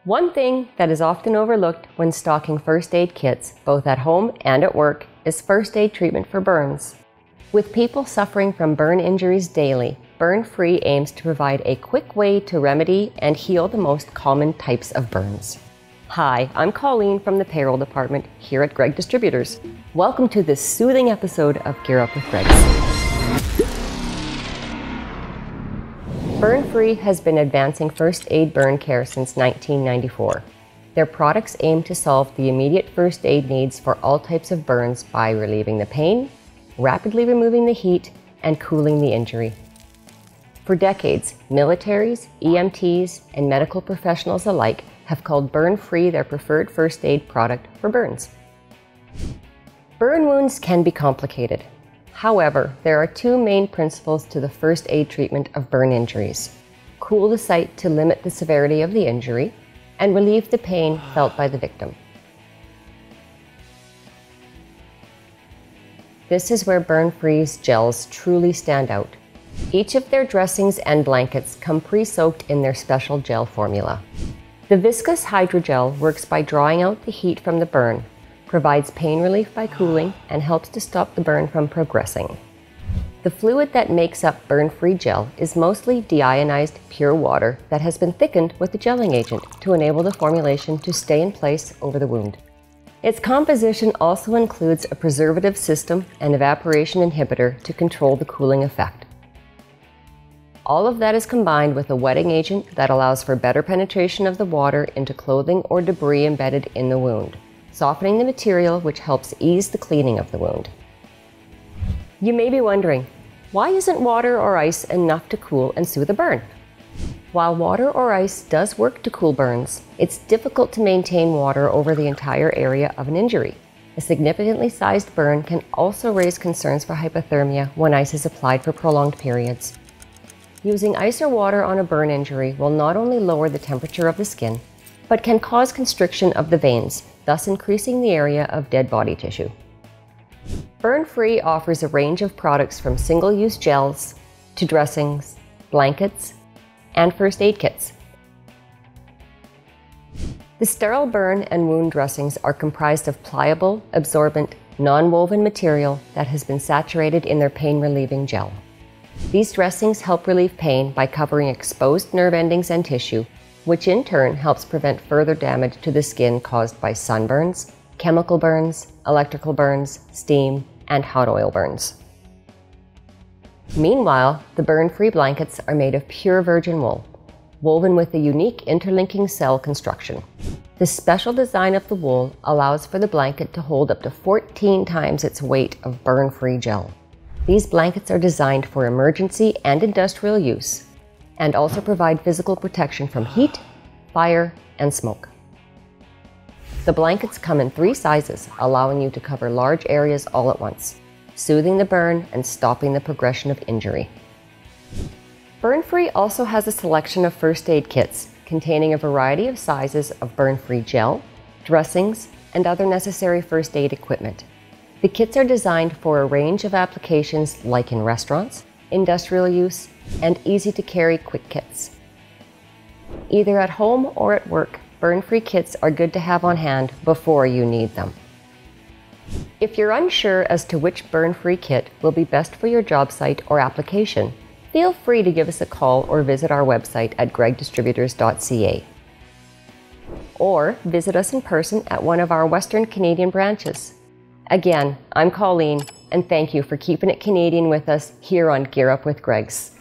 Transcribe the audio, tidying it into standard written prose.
One thing that is often overlooked when stocking first aid kits, both at home and at work, is first aid treatment for burns. With people suffering from burn injuries daily, Burn Free aims to provide a quick way to remedy and heal the most common types of burns. Hi, I'm Colleen from the Payroll Department here at Gregg Distributors. Welcome to this soothing episode of Gear Up with Greggs. Burn Free has been advancing first aid burn care since 1994. Their products aim to solve the immediate first aid needs for all types of burns by relieving the pain, rapidly removing the heat, and cooling the injury. For decades, militaries, EMTs, and medical professionals alike have called Burn Free their preferred first aid product for burns. Burn wounds can be complicated. However, there are two main principles to the first aid treatment of burn injuries. Cool the site to limit the severity of the injury, and relieve the pain felt by the victim. This is where Burn Free's gels truly stand out. Each of their dressings and blankets come pre-soaked in their special gel formula. The viscous hydrogel works by drawing out the heat from the burn, provides pain relief by cooling, and helps to stop the burn from progressing. The fluid that makes up Burn Free gel is mostly deionized pure water that has been thickened with the gelling agent to enable the formulation to stay in place over the wound. Its composition also includes a preservative system and evaporation inhibitor to control the cooling effect. All of that is combined with a wetting agent that allows for better penetration of the water into clothing or debris embedded in the wound, softening the material, which helps ease the cleaning of the wound. You may be wondering, why isn't water or ice enough to cool and soothe a burn? While water or ice does work to cool burns, it's difficult to maintain water over the entire area of an injury. A significantly sized burn can also raise concerns for hypothermia when ice is applied for prolonged periods. Using ice or water on a burn injury will not only lower the temperature of the skin, but can cause constriction of the veins, thus increasing the area of dead body tissue. Burn Free offers a range of products from single-use gels to dressings, blankets, and first aid kits. The sterile burn and wound dressings are comprised of pliable, absorbent, non-woven material that has been saturated in their pain-relieving gel. These dressings help relieve pain by covering exposed nerve endings and tissue, which in turn helps prevent further damage to the skin caused by sunburns, chemical burns, electrical burns, steam, and hot oil burns. Meanwhile, the Burn Free blankets are made of pure virgin wool, woven with a unique interlinking cell construction. The special design of the wool allows for the blanket to hold up to 14 times its weight of Burn Free gel. These blankets are designed for emergency and industrial use, and also provide physical protection from heat, fire, and smoke. The blankets come in 3 sizes, allowing you to cover large areas all at once, soothing the burn and stopping the progression of injury. Burn Free also has a selection of first aid kits containing a variety of sizes of Burn Free gel, dressings, and other necessary first aid equipment. The kits are designed for a range of applications like in restaurants, industrial use, and easy-to-carry quick kits. Either at home or at work, Burn Free kits are good to have on hand before you need them. If you're unsure as to which Burn Free kit will be best for your job site or application, feel free to give us a call or visit our website at greggdistributors.ca. Or visit us in person at one of our Western Canadian branches. Again, I'm Colleen, and thank you for keeping it Canadian with us here on Gear Up with Greggs.